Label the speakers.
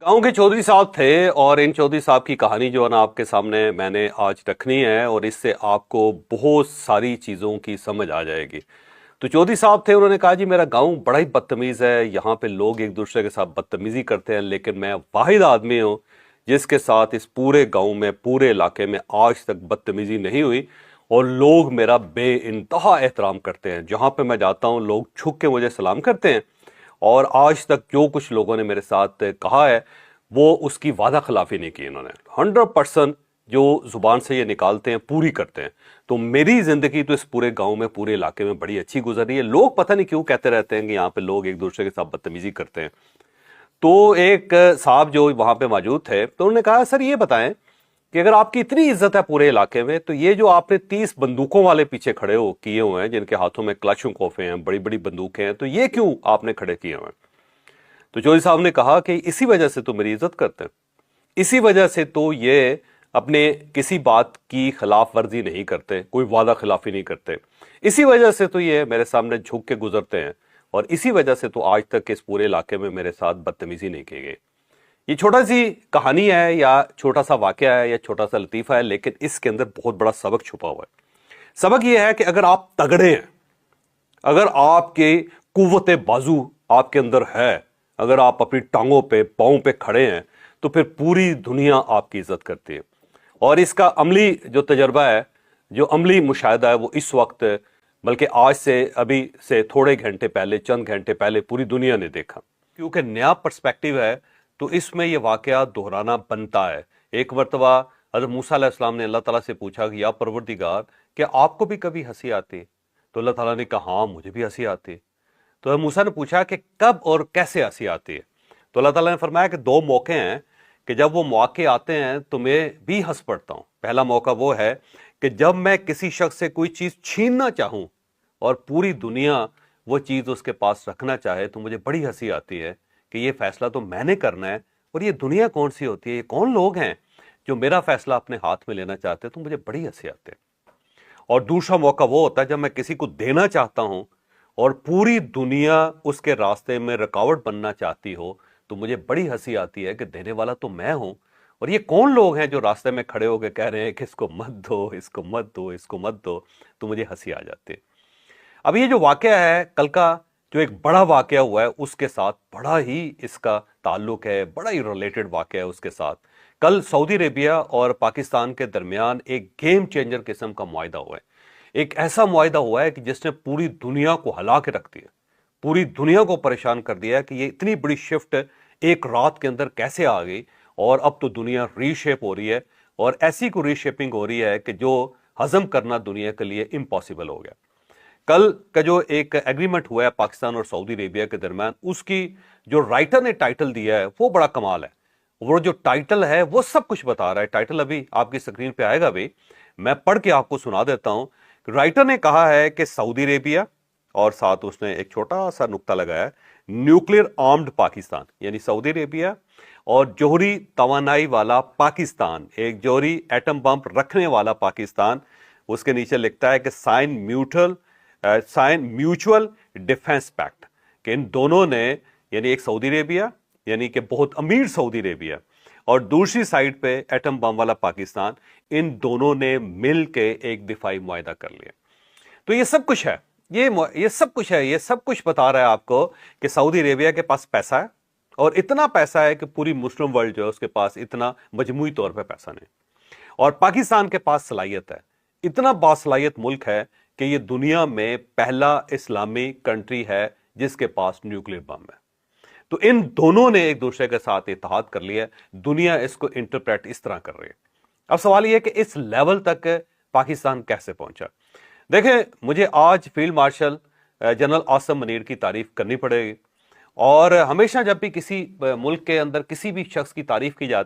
Speaker 1: गांव के चौधरी साहब थे और इन चौधरी साहब की कहानी जो है ना आपके सामने मैंने आज रखनी है और इससे आपको बहुत सारी चीज़ों की समझ आ जाएगी। तो चौधरी साहब थे, उन्होंने कहा जी मेरा गांव बड़ा ही बदतमीज़ है, यहाँ पे लोग एक दूसरे के साथ बदतमीज़ी करते हैं, लेकिन मैं वाहिद आदमी हूँ जिसके साथ इस पूरे गाँव में पूरे इलाके में आज तक बदतमीज़ी नहीं हुई और लोग मेरा बेइंतहा एहतराम करते हैं। जहाँ पे मैं जाता हूँ लोग झुक के मुझे सलाम करते हैं और आज तक जो कुछ लोगों ने मेरे साथ कहा है वो उसकी वादा खिलाफी नहीं की इन्होंने। 100% जो जुबान से ये निकालते हैं पूरी करते हैं। तो मेरी जिंदगी तो इस पूरे गांव में पूरे इलाके में बड़ी अच्छी गुजरी है। लोग पता नहीं क्यों कहते रहते हैं कि यहाँ पे लोग एक दूसरे के साथ बदतमीजी करते हैं। तो एक साहब जो वहां पे मौजूद थे तो उन्होंने कहा सर ये बताएं कि अगर आपकी इतनी इज्जत है पूरे इलाके में तो ये जो आपने 30 बंदूकों वाले पीछे खड़े हो किए हुए हैं जिनके हाथों में क्लाशनकोफ हैं, बड़ी बड़ी बंदूकें हैं, तो ये क्यों आपने खड़े किए हुए हैं? तो चौधरी साहब ने कहा कि इसी वजह से तो मेरी इज्जत करते हैं, इसी वजह से तो ये अपने किसी बात की खिलाफ वर्जी नहीं करते, कोई वादा खिलाफी नहीं करते, इसी वजह से तो ये मेरे सामने झुक के गुजरते हैं और इसी वजह से तो आज तक इस पूरे इलाके में मेरे साथ बदतमीजी नहीं की गई। ये छोटा सी कहानी है या छोटा सा वाकया है या छोटा सा लतीफा है, लेकिन इसके अंदर बहुत बड़ा सबक छुपा हुआ है। सबक ये है कि अगर आप तगड़े हैं, अगर आपके कुव्वत बाजू आपके अंदर है, अगर आप अपनी टांगों पे पांव पे खड़े हैं तो फिर पूरी दुनिया आपकी इज्जत करती है। और इसका अमली जो तजर्बा है, जो अमली मुशाहिदा है, वो इस वक्त बल्कि आज से अभी से थोड़े घंटे पहले, चंद घंटे पहले पूरी दुनिया ने देखा। क्योंकि नया पर्सपेक्टिव है तो इसमें यह वाकया दोहराना बनता है। एक मरतबा हज़रत मूसा अलैहिस्सलाम ने अल्लाह ताला से पूछा कि या परवरदिगार, क्या आपको भी कभी हंसी आती? तो अल्लाह ताला ने कहा हाँ मुझे भी हंसी आती। तो मूसा ने पूछा कि कब और कैसे हंसी आती है? तो अल्लाह ताला ने फरमाया कि दो मौके हैं कि जब वो मौके आते हैं तो मैं भी हंस पड़ता हूँ। पहला मौका वो है कि जब मैं किसी शख्स से कोई चीज़ छीनना चाहूँ और पूरी दुनिया वो चीज़ उसके पास रखना चाहे तो मुझे बड़ी हंसी आती है कि ये फैसला तो मैंने करना है और ये दुनिया कौन सी होती है, ये कौन लोग हैं जो मेरा फैसला अपने हाथ में लेना चाहते हैं, तो मुझे बड़ी हंसी आती है। और दूसरा मौका वो होता है जब मैं किसी को देना चाहता हूँ और पूरी दुनिया उसके रास्ते में रुकावट बनना चाहती हो तो मुझे बड़ी हंसी आती है कि देने वाला तो मैं हूं और ये कौन लोग हैं जो रास्ते में खड़े होकर कह रहे हैं कि इसको मत दो, इसको मत दो, इसको मत दो, तो मुझे हंसी आ जाती है। अब ये जो वाकया है कल का, जो एक बड़ा वाकया हुआ है उसके साथ बड़ा ही इसका ताल्लुक है, बड़ा ही रिलेटेड वाकया है उसके साथ। कल सऊदी अरेबिया और पाकिस्तान के दरमियान एक गेम चेंजर किस्म का मुआहिदा हुआ है। एक ऐसा मुआहिदा हुआ है कि जिसने पूरी दुनिया को हिला के रख दिया, पूरी दुनिया को परेशान कर दिया है कि ये इतनी बड़ी शिफ्ट एक रात के अंदर कैसे आ गई और अब तो दुनिया रीशेप हो रही है और ऐसी को रीशेपिंग हो रही है कि जो हजम करना दुनिया के लिए इम्पॉसिबल हो गया। कल का जो एक एग्रीमेंट हुआ है पाकिस्तान और सऊदी अरेबिया के दरमियान, उसकी जो राइटर ने टाइटल दिया है वो बड़ा कमाल है। वो जो टाइटल है वो सब कुछ बता रहा है। टाइटल अभी आपकी स्क्रीन पे आएगा, भी मैं पढ़ के आपको सुना देता हूं। राइटर ने कहा है कि सऊदी अरेबिया, और साथ उसने एक छोटा सा नुक्ता लगाया, न्यूक्लियर आर्म्ड पाकिस्तान, यानी सऊदी अरेबिया और जोहरी तवानाई वाला पाकिस्तान, एक जोहरी एटम बम रखने वाला पाकिस्तान। उसके नीचे लिखता है कि साइन म्यूचुअल डिफेंस पैक्ट, कि इन दोनों ने, यानी एक सऊदी अरेबिया यानी कि बहुत अमीर सऊदी अरेबिया और दूसरी साइड पे एटम बम वाला पाकिस्तान, इन दोनों ने मिल के एक दिफाई मुआहिदा कर लिया। तो ये सब कुछ है, ये सब कुछ है, ये सब कुछ बता रहा है आपको कि सऊदी अरेबिया के पास पैसा है और इतना पैसा है कि पूरी मुस्लिम वर्ल्ड जो है उसके पास इतना मजमूई तौर पे पैसा नहीं। और पाकिस्तान के पास सलाहियत है, इतना बासलाहियत मुल्क है कि ये दुनिया में पहला इस्लामी कंट्री है जिसके पास न्यूक्लियर बम है। तो इन दोनों ने एक दूसरे के साथ इत्तेहाद कर लिया। दुनिया इसको इंटरप्रेट इस तरह कर रही है। अब सवाल यह है कि इस लेवल तक पाकिस्तान कैसे पहुंचा। देखें, मुझे आज field marshal general Asim Munir की तारीफ करनी पड़ेगी और हमेशा जब भी किसी मुल्क के अंदर किसी भी शख्स की तारीफ की जाती